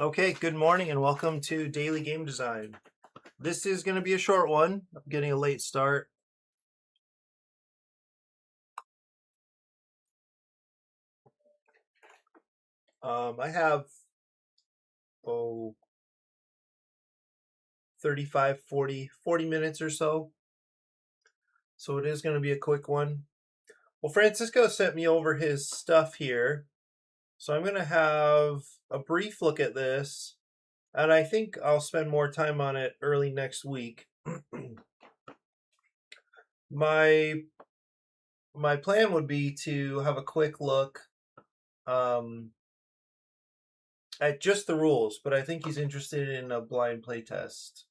Okay, good morning and welcome to Daily Game Design. This is going to be a short one. I'm getting a late start. I have 35, 40 minutes or so. So it is going to be a quick one. Well, Francisco sent me over his stuff here. So I'm going to have a brief look at this. And I think I'll spend more time on it early next week. my my plan would be to have a quick look at just the rules, but I think he's interested in a blind playtest.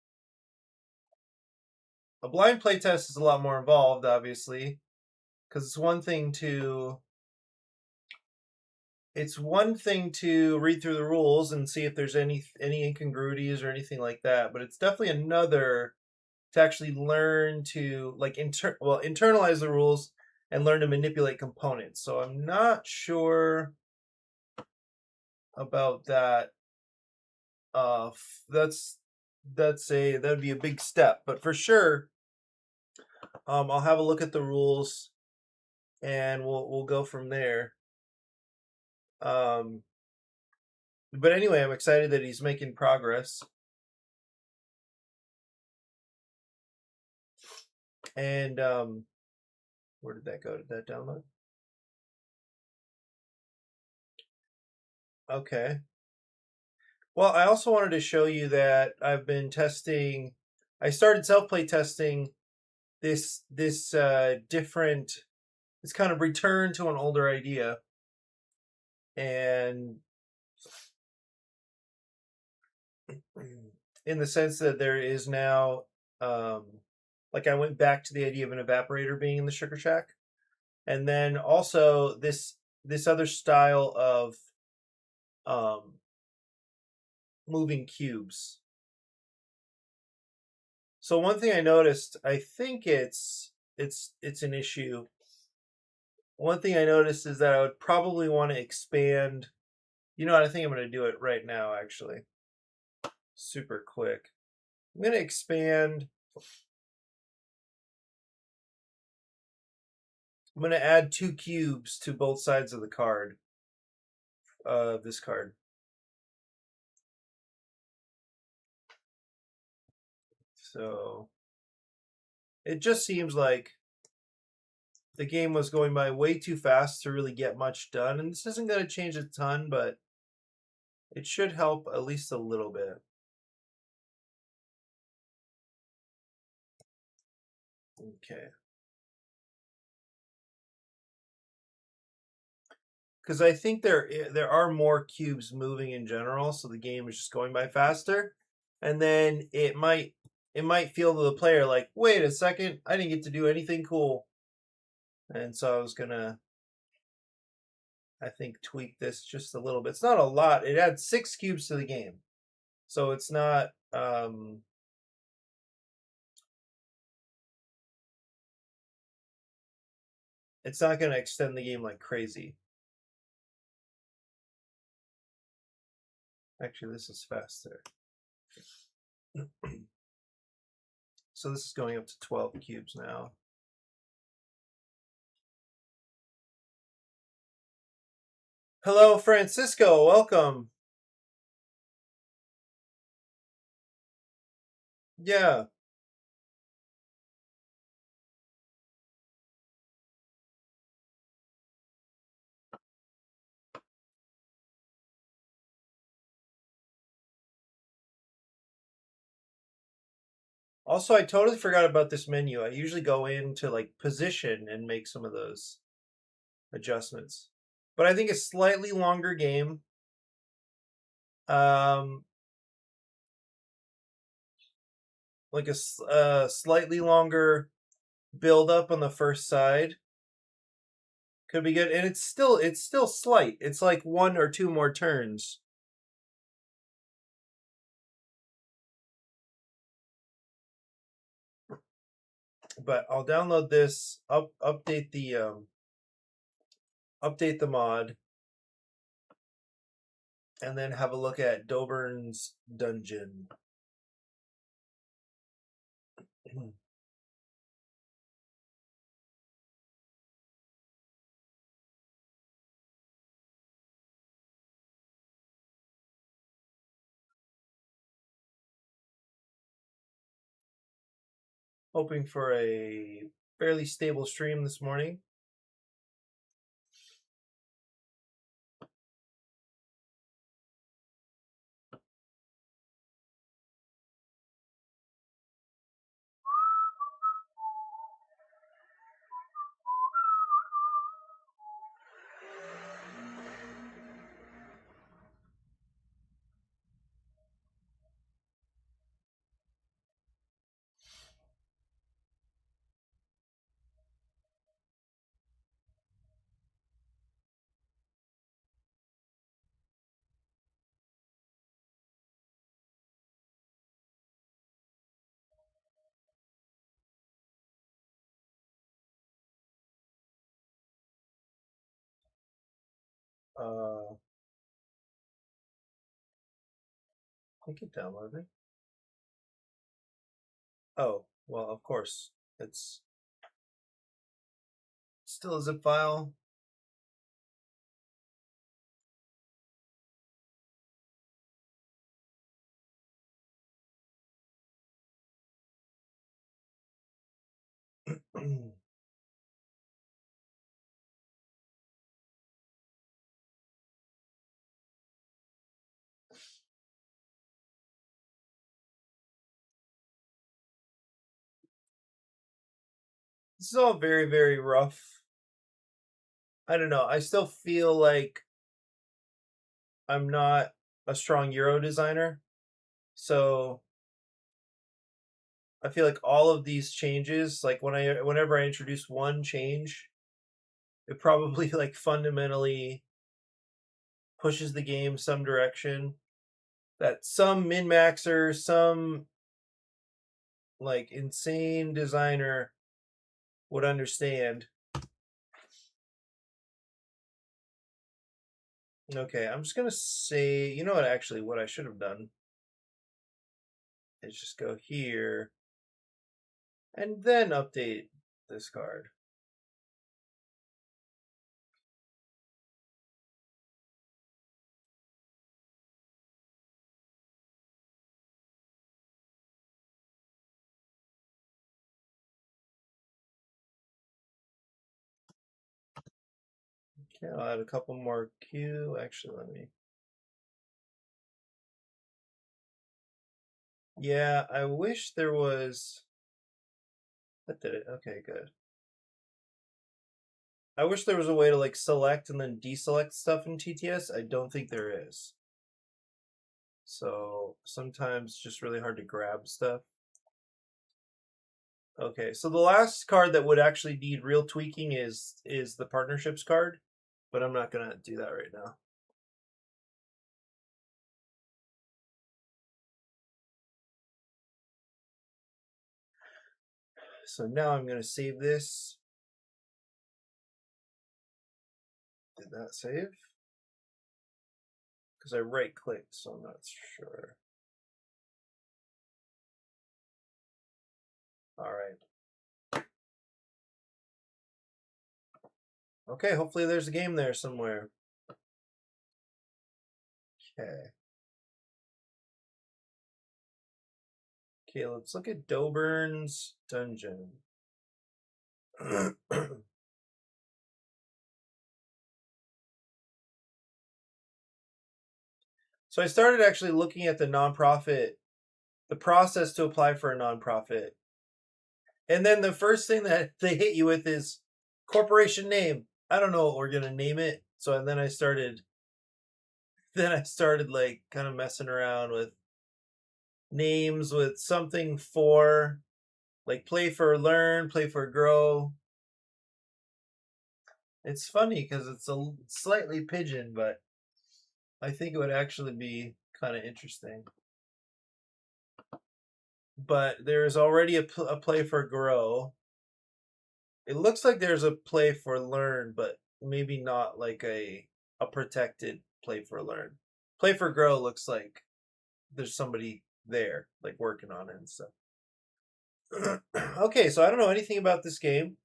A blind playtest is a lot more involved, obviously, because it's one thing to read through the rules and see if there's any incongruities or anything like that, but it's definitely another to actually learn to internalize the rules and learn to manipulate components. So I'm not sure about that. That'd be a big step, but for sure, I'll have a look at the rules, and we'll go from there. Um, but anyway, I'm excited that he's making progress. And where did that go? Did that download? Okay. Well, I also wanted to show you that I've been testing. I started self-play testing this different. It's kind of return to an older idea, and in the sense that there is now, like I went back to the idea of an evaporator being in the sugar shack, and then also this other style of um, moving cubes. So one thing I noticed, I think it's an issue. One thing I noticed is that I would probably want to expand. You know what? I think I'm going to do it right now, actually. Super quick. I'm going to expand. I'm going to add 2 cubes to both sides of the card. This card. So it just seems like the game was going by way too fast to really get much done. And this isn't going to change a ton, but it should help at least a little bit. Okay. Because I think there are more cubes moving in general, so the game is just going by faster. And then it might feel to the player like, wait a second, I didn't get to do anything cool. And so I was gonna, I think, tweak this just a little bit. It's not a lot. It adds 6 cubes to the game, so it's not. It's not going to extend the game like crazy. Actually, this is faster. So this is going up to 12 cubes now. Hello, Francisco. Welcome. Yeah. Also, I totally forgot about this menu. I usually go into like position and make some of those adjustments. But I think a slightly longer game. Um, like a slightly longer build up on the first side could be good, and it's still slight. It's like 1 or 2 more turns. But I'll download this, update the mod, and then have a look at Dobern's dungeon. Hoping for a fairly stable stream this morning. I think it downloaded. Oh, well, of course. It's still a zip file. This is all very, very rough. I don't know. I still feel like I'm not a strong Euro designer. So I feel like all of these changes, like whenever I introduce one change, it probably like fundamentally pushes the game some direction that some min-maxer, some like insane designer would understand. Okay, I'm just gonna say, you know what, actually, what I should have done is just go here and then update this card. Okay, I'll add a couple more Q. Actually, let me. Yeah, I wish there was. That did it. Okay, good. I wish there was a way to like select and then deselect stuff in TTS. I don't think there is. So sometimes it's just really hard to grab stuff. Okay, so the last card that would actually need real tweaking is the partnerships card, but I'm not gonna do that right now. So now I'm gonna save this. Did that save? Because I right clicked, so I'm not sure. All right. Okay, hopefully there's a game there somewhere. Okay. Okay, let's look at Dobern's dungeon. So I started actually looking at the nonprofit, the process to apply for a nonprofit. And then the first thing that they hit you with is corporation name. I don't know what we're gonna name it. So then I started like kind of messing around with names with something for like play for learn, play for grow. It's funny because it's a slightly pigeon, but I think it would actually be kind of interesting. But there is already a play for grow. It looks like there's a play for learn, but maybe not like a protected play for learn. Play for Grow looks like there's somebody there, like working on it and stuff. Okay, so I don't know anything about this game.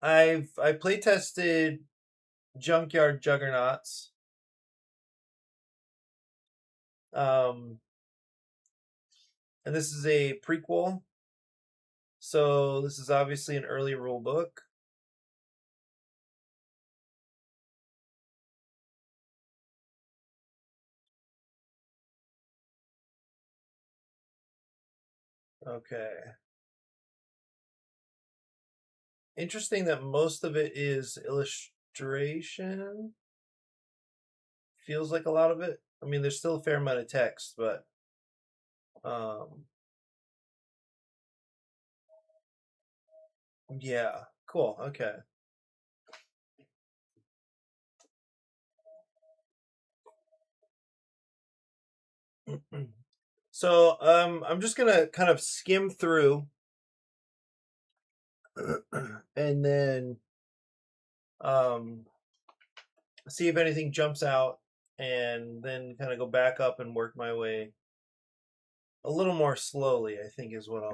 I play tested Junkyard Juggernauts. Um, and this is a prequel. So this is obviously an early rule book. Okay. Interesting that most of it is illustration. Feels like a lot of it. I mean, there's still a fair amount of text, but um, yeah, cool. Okay. So I'm just gonna kind of skim through and then um, see if anything jumps out, and then kind of go back up and work my way a little more slowly. I think is what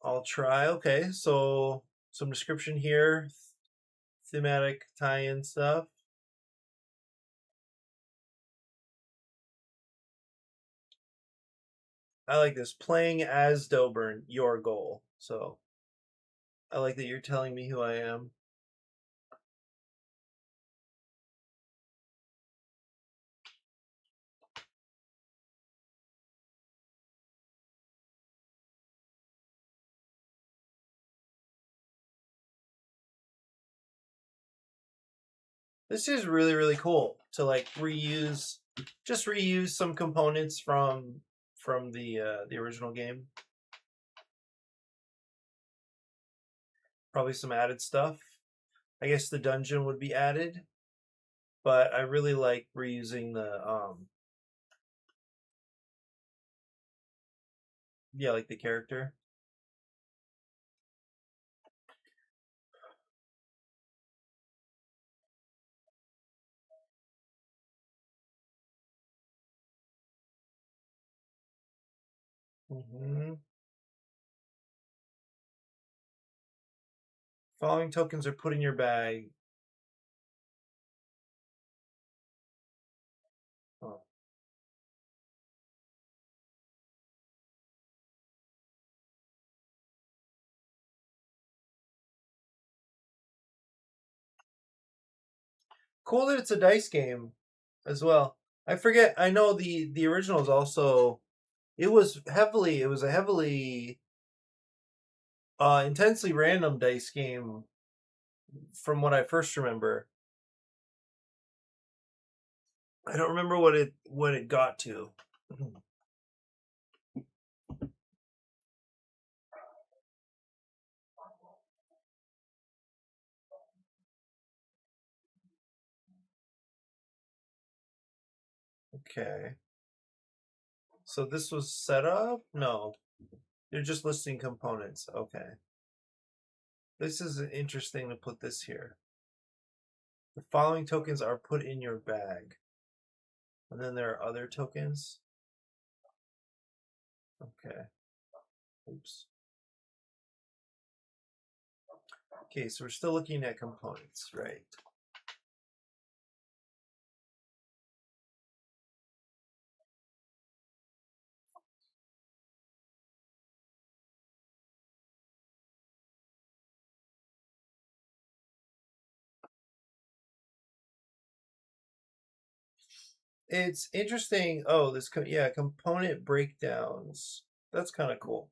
I'll try. Okay, so some description here, thematic tie-in stuff. I like this. Playing as Dobern, your goal. So I like that you're telling me who I am. This is really, really cool to like reuse some components from the original game. Probably some added stuff. I guess the dungeon would be added, but I really like reusing the yeah, like the character. Hmm. Following tokens are put in your bag. Oh. Cool that it's a dice game as well. I forget. I know the original is also. It was a heavily intensely random dice game from what I first remember. I don't remember what it got to. Okay. So this was set up? No. You're just listing components. Okay. This is interesting to put this here. The following tokens are put in your bag. And then there are other tokens. Okay. Oops. Okay, so we're still looking at components, right? It's interesting. Oh, yeah, component breakdowns. That's kind of cool.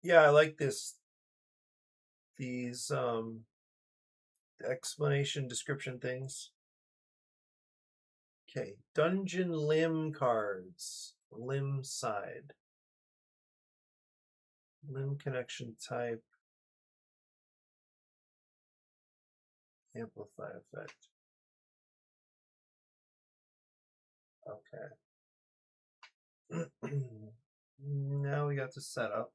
Yeah, I like these explanation description things. Okay, dungeon limb cards. Limb side. Limb connection type. Amplify effect. Okay. Now we got the setup.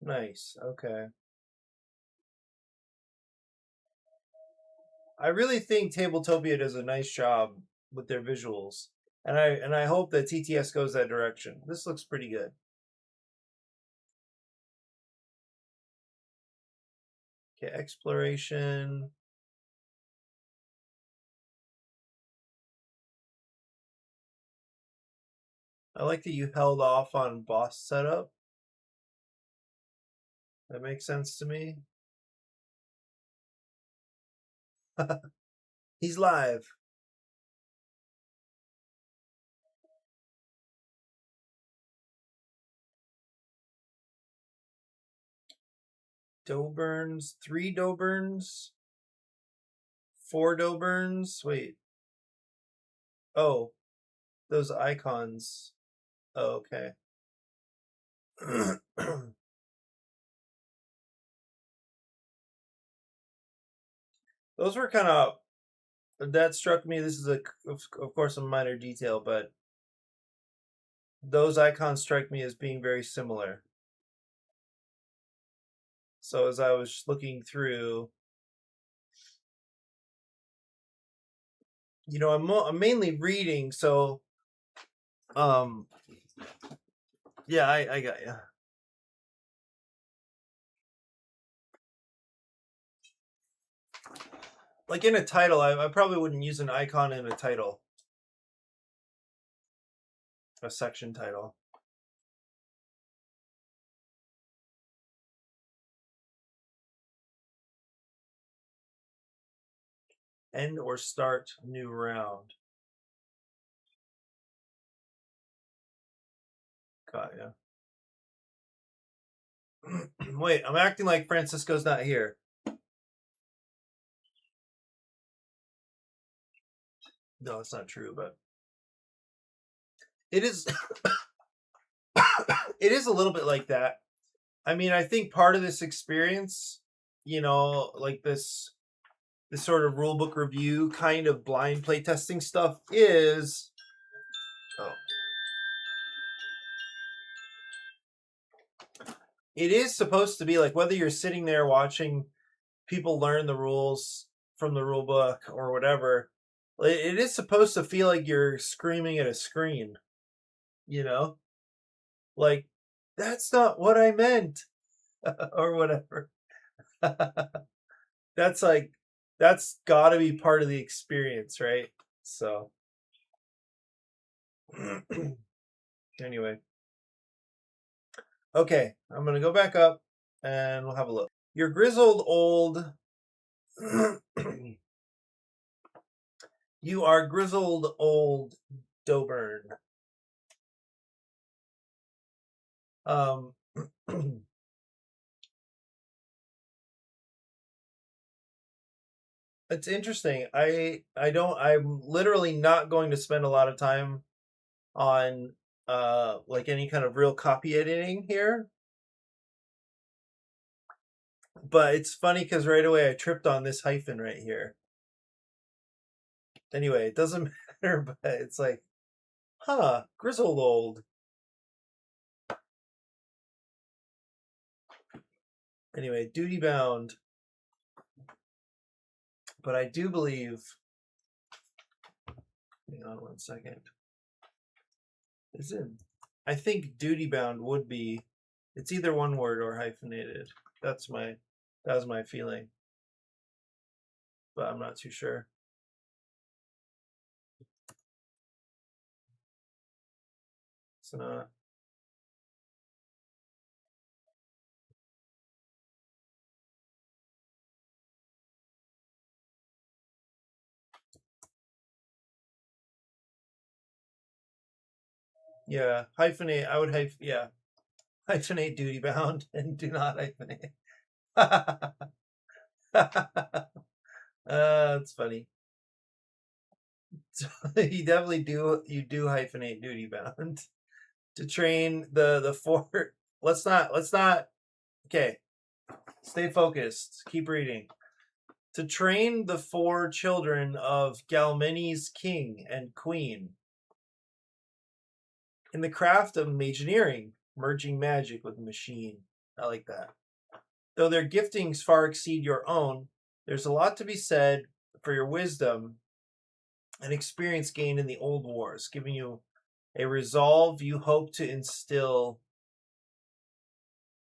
Nice. Okay. I really think Tabletopia does a nice job with their visuals, and I hope that TTS goes that direction. This looks pretty good. Okay, exploration. I like that you held off on boss setup. That makes sense to me. He's live. Doberns, 3 Doberns, 4 Doberns. Wait. Oh, those icons. Oh, okay. Those were kind of, that struck me. This is of course a minor detail, but those icons strike me as being very similar. So as I was looking through, I'm mainly reading, so yeah, I got you. Like in a title, I probably wouldn't use an icon in a title, a section title. End or start new round. Got ya. Wait, I'm acting like Francisco's not here. No, it's not true, but it is. It is a little bit like that. I mean, I think part of this experience, like this sort of rulebook review kind of blind playtesting stuff is. Oh. It is supposed to be like whether you're sitting there watching people learn the rules from the rule book or whatever, it is supposed to feel like you're screaming at a screen, you know? Like, that's not what I meant, or whatever. That's like, that's gotta be part of the experience, right? So, anyway. Okay, I'm gonna go back up and we'll have a look. Your grizzled old. You are grizzled old Dobern. Um, it's interesting. I'm literally not going to spend a lot of time on like any kind of real copy editing here. But it's funny because right away I tripped on this hyphen right here. Anyway, it doesn't matter, but it's like, grizzled old. Anyway, duty bound. But I do believe. Hang on 1 second. Is it? I think duty bound would be. It's either one word or hyphenated. That was my feeling, but I'm not too sure. It's not. Yeah, hyphenate. I would hyphenate duty bound and do not hyphenate. That's funny. So you definitely do hyphenate duty bound. To train the four. Let's not. Okay, stay focused. Keep reading. To train the 4 children of Galmenes king and queen in the craft of Imagineering, merging magic with machine. I like that. Though their giftings far exceed your own, there's a lot to be said for your wisdom and experience gained in the old wars, giving you a resolve you hope to instill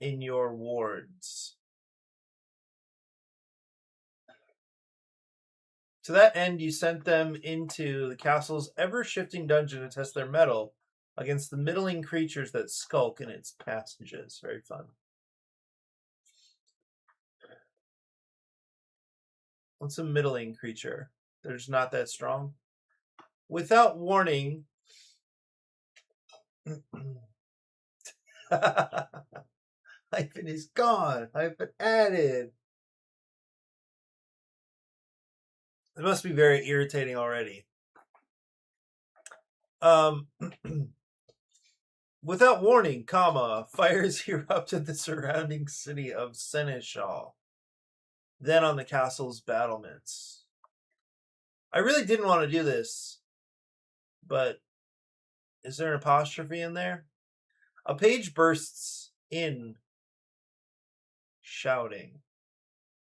in your wards. To that end, you sent them into the castle's ever-shifting dungeon to test their mettle against the middling creatures that skulk in its passages. Very fun. What's a middling creature? They're just not that strong. Without warning, hyphen is gone. Hyphen added. It must be very irritating already. Without warning, fires erupted the surrounding city of Seneschal, then on the castle's battlements. I really didn't want to do this, but is there an apostrophe in there? A page bursts in, shouting,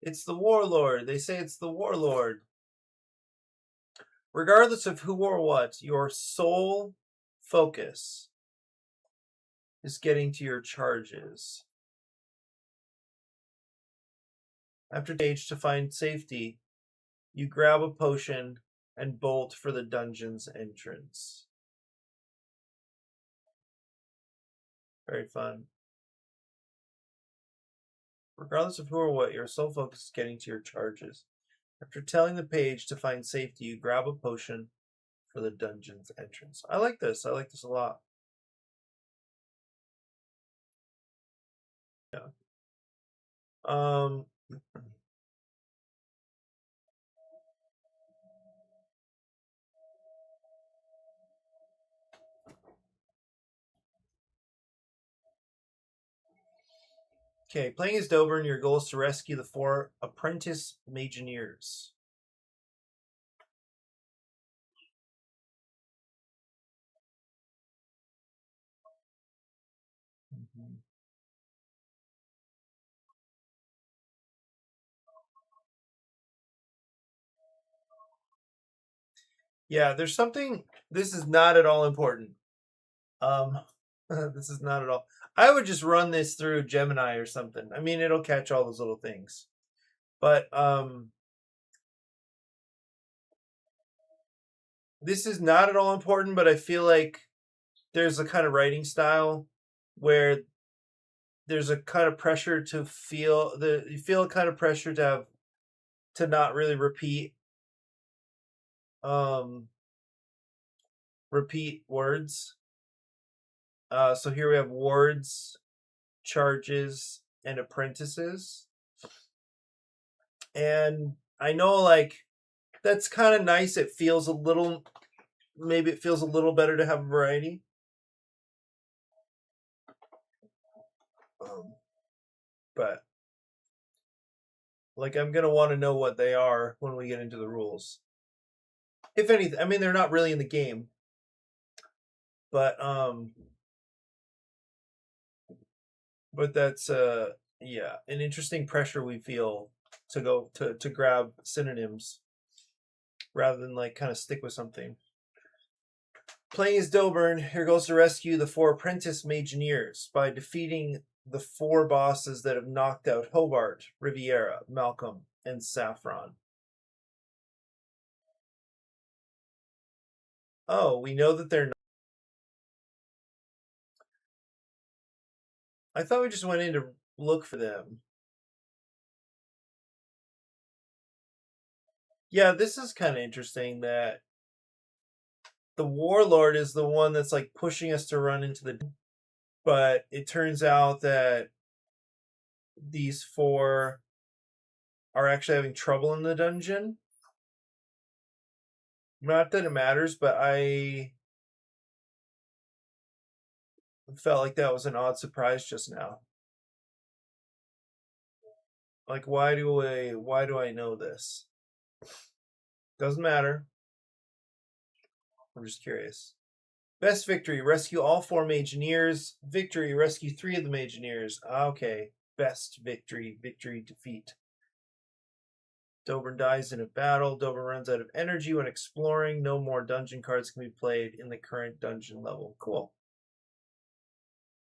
"It's the warlord! They say it's the warlord!" Regardless of who or what, your sole focus is getting to your charges. After stage to find safety, you grab a potion and bolt for the dungeon's entrance. Very fun. Regardless of who or what, your sole focus is getting to your charges. After telling the page to find safety, you grab a potion for the dungeon's entrance. I like this. I like this a lot. Yeah. Okay, playing as Dobern, your goal is to rescue the 4 apprentice Imagineers. Mm-hmm. Yeah, there's something. This is not at all important. This is not at all. I would just run this through Gemini or something. I mean, it'll catch all those little things. But this is not at all important, but I feel like there's a kind of writing style where there's a kind of pressure to feel you feel a kind of pressure to have to not really repeat words. So here we have wards, charges, and apprentices. And I know, like, that's kind of nice. It feels a little, maybe it feels a little better to have a variety. But, like, I'm going to want to know what they are when we get into the rules. If anything, I mean, they're not really in the game. But that's yeah, an interesting pressure we feel to go to grab synonyms rather than like kind of stick with something. Playing as Dobern, your goal is to rescue the 4 apprentice Imagineers by defeating the 4 bosses that have knocked out Hobart, Riviera, Malcolm, and Saffron. Oh, we know that they're not. I thought we just went in to look for them. Yeah, this is kind of interesting that the warlord is the one that's like pushing us to run into the, but it turns out that these 4 are actually having trouble in the dungeon. Not that it matters, but I felt like that was an odd surprise just now. Like, why do I know this? Doesn't matter. I'm just curious. Best victory: rescue all 4 Mageneers. Victory: rescue 3 of the Mageneers. Okay. Best victory: defeat. Dobern dies in a battle. Dobern runs out of energy when exploring. No more dungeon cards can be played in the current dungeon level. Cool.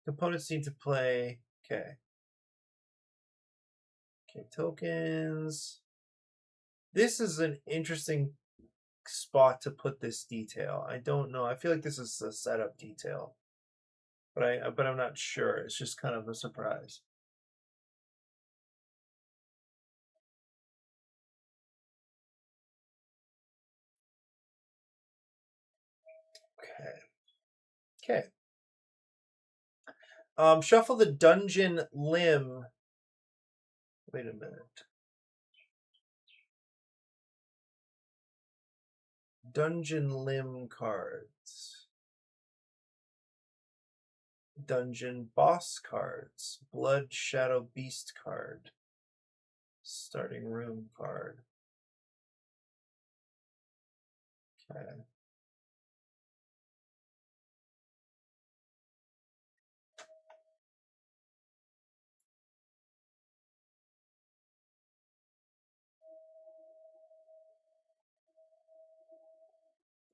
Components need to play. Okay. Okay, tokens. This is an interesting spot to put this detail. I don't know. I feel like this is a setup detail, but I'm not sure. It's just kind of a surprise. Okay. Okay. Shuffle the dungeon limb. Wait a minute. Dungeon limb cards. Dungeon boss cards. Blood Shadow Beast card. Starting room card. Okay.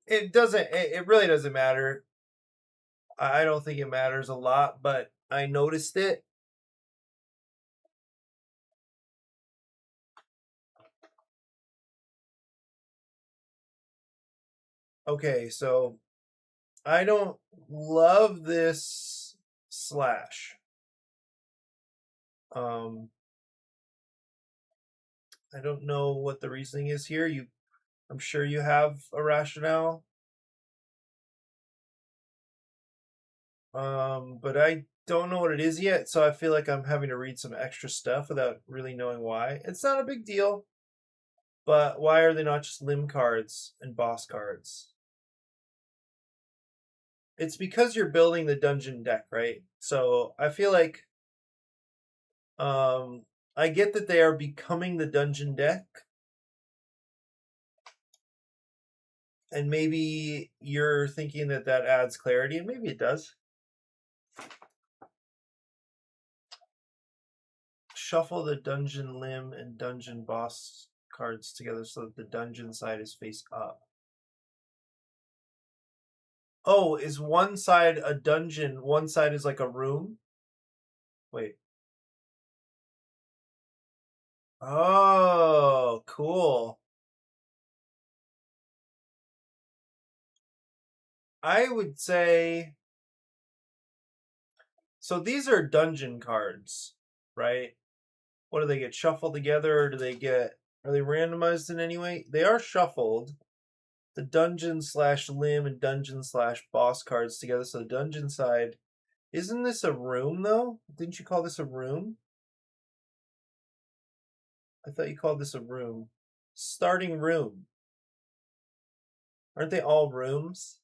It doesn't. It really doesn't matter. I don't think it matters a lot, but I noticed it. Okay, so I don't love this slash. Um, I don't know what the reasoning is here. I'm sure you have a rationale. But I don't know what it is yet, so I feel like I'm having to read some extra stuff without really knowing why. It's not a big deal, but why are they not just limb cards and boss cards? It's because you're building the dungeon deck, right? So I feel like I get that they are becoming the dungeon deck, and maybe you're thinking that that adds clarity, and maybe it does. Shuffle the dungeon limb and dungeon boss cards together so that the dungeon side is face up. Oh, is one side a dungeon, one side is like a room? Wait. Oh, cool. I would say so these are dungeon cards, right? What do they get shuffled together or are they randomized in any way? They are shuffled. The dungeon slash limb and dungeon slash boss cards together. So the dungeon side. Isn't this a room though? Didn't you call this a room? I thought you called this a room. Starting room. Aren't they all rooms?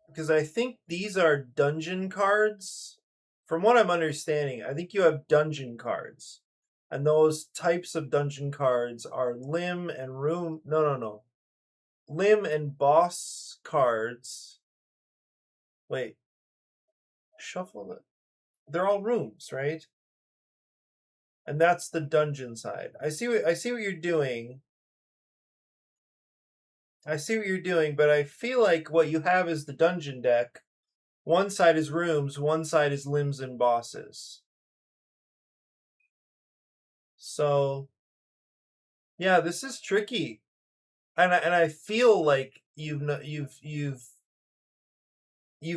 Because I think these are dungeon cards. From what I'm understanding, I think you have dungeon cards. And those types of dungeon cards are limb and room. No, no, no. Limb and boss cards. Wait. Shuffle it. They're all rooms, right? And that's the dungeon side. I see what you're doing. I see what you're doing, but I feel like what you have is the dungeon deck. One side is rooms, one side is limbs and bosses. So, yeah, this is tricky. And I feel like you've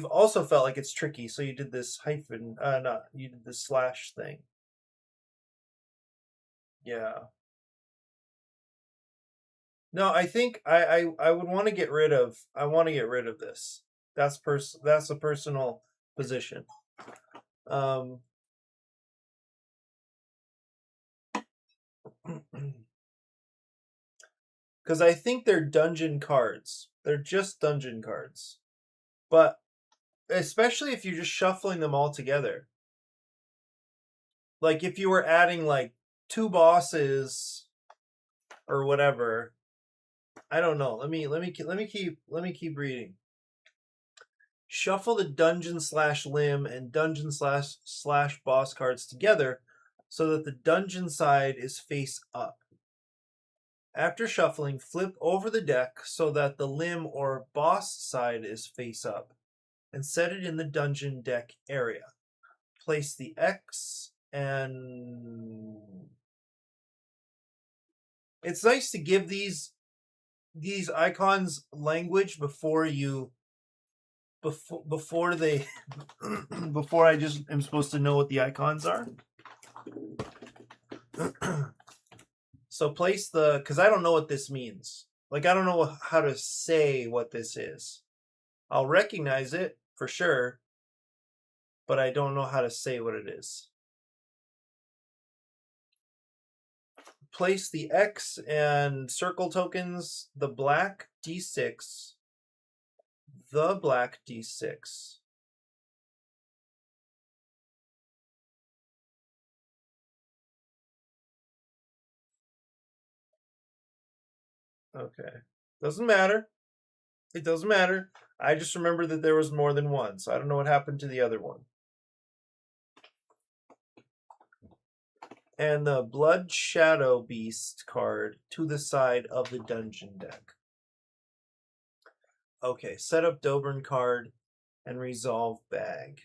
also felt like it's tricky, so you did this hyphen not you did this slash thing. Yeah. No, I think I would want to get rid of this. That's a personal position. Because I think they're dungeon cards. They're just dungeon cards. But especially if you're just shuffling them all together. Like if you were adding like 2 bosses or whatever. I don't know. Let me keep reading. Shuffle the dungeon / limb and dungeon / boss cards together so that the dungeon side is face up. After shuffling, flip over the deck so that the limb or boss side is face up and set it in the dungeon deck area. Place the X and it's nice to give these icons language before they before I just am supposed to know what the icons are. So place because I don't know what this means. Like I don't know how to say what this is. I'll recognize it for sure, but I don't know how to say what it is. Place the X and circle tokens, the black D6, the black D6. Okay. Doesn't matter. It doesn't matter. I just remember that there was more than one, so I don't know what happened to the other one. And the Blood Shadow Beast card to the side of the dungeon deck. Okay, set up Dobern card and resolve bag.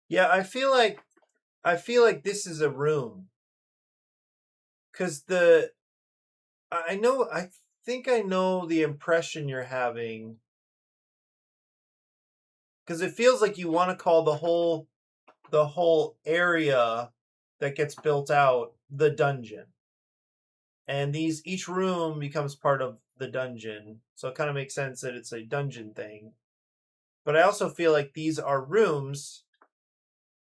Yeah, I feel like this is a room. Cause I think I know the impression you're having. Cause it feels like you want to call the whole area that gets built out the dungeon. And each room becomes part of the dungeon. So it kind of makes sense that it's a dungeon thing. But I also feel like these are rooms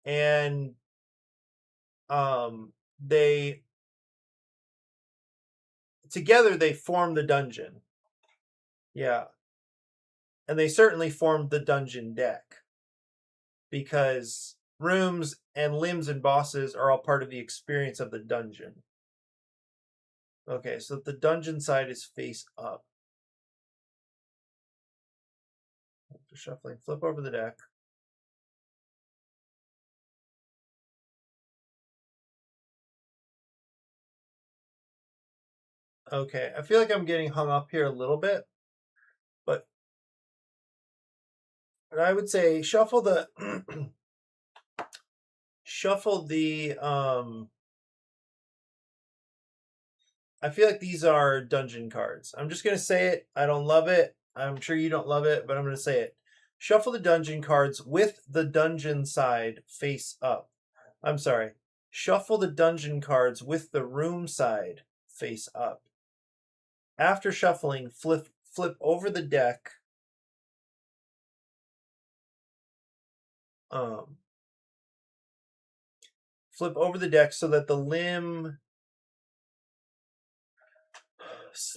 and they together they form the dungeon. Yeah. And they certainly formed the dungeon deck because rooms and limbs and bosses are all part of the experience of the dungeon. Okay, so the dungeon side is face up. After shuffling, flip over the deck. Okay, I feel like I'm getting hung up here a little bit, but I would say shuffle the I feel like these are dungeon cards. I'm just gonna say it. I don't love it. I'm sure you don't love it, but I'm gonna say it. Shuffle the dungeon cards with the dungeon side face up. I'm sorry. Shuffle the dungeon cards with the room side face up. After shuffling, flip over the deck. Flip over the deck so that the limb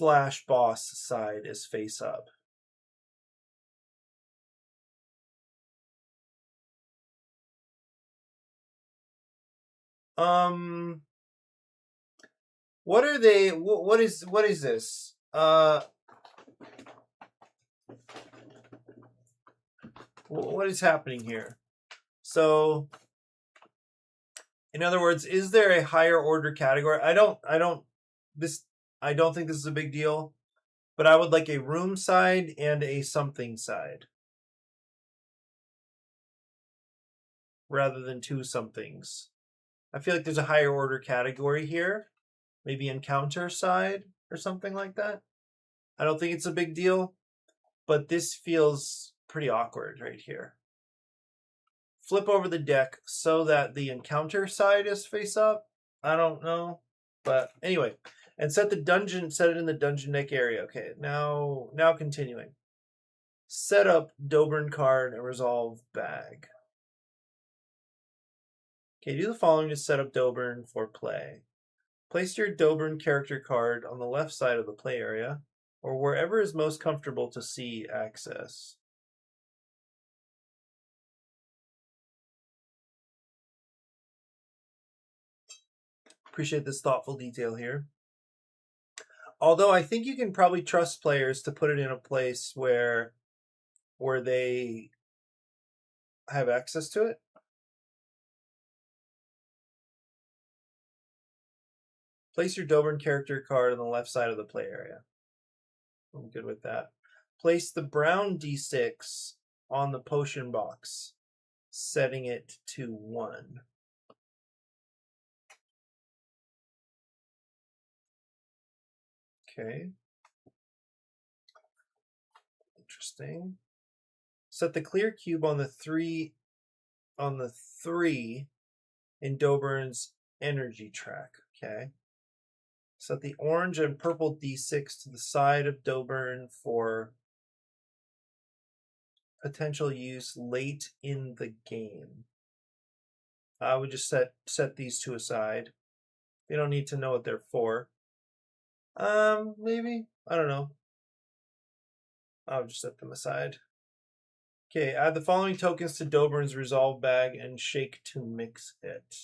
/ boss side is face up. What are they? What is this? What is happening here? So, in other words, is there a higher order category? I don't think this is a big deal, but I would like a room side and a something side rather than 2 somethings. I feel like there's a higher order category here, maybe encounter side or something like that. I don't think it's a big deal, but this feels pretty awkward right here. flip over the deck so that the encounter side is face up. I don't know, but anyway, and set it in the dungeon deck area. Okay, now continuing. Set up Dobern card and resolve bag. Okay, do the following to set up Dobern for play. Place your Dobern character card on the left side of the play area, or wherever is most comfortable to see access. Appreciate this thoughtful detail here. Although I think you can probably trust players to put it in a place where they have access to it. Place your Dobern character card on the left side of the play area. I'm good with that. Place the brown D6 on the potion box, setting it to 1. Okay. Interesting. Set the clear cube on the 3 in Dobern's energy track. Okay. Set the orange and purple D6 to the side of Dobern for potential use late in the game. I would just set these two aside. You don't need to know what they're for. Maybe. I don't know. I'll just set them aside. Okay, add the following tokens to Dobern's resolve bag and shake to mix it.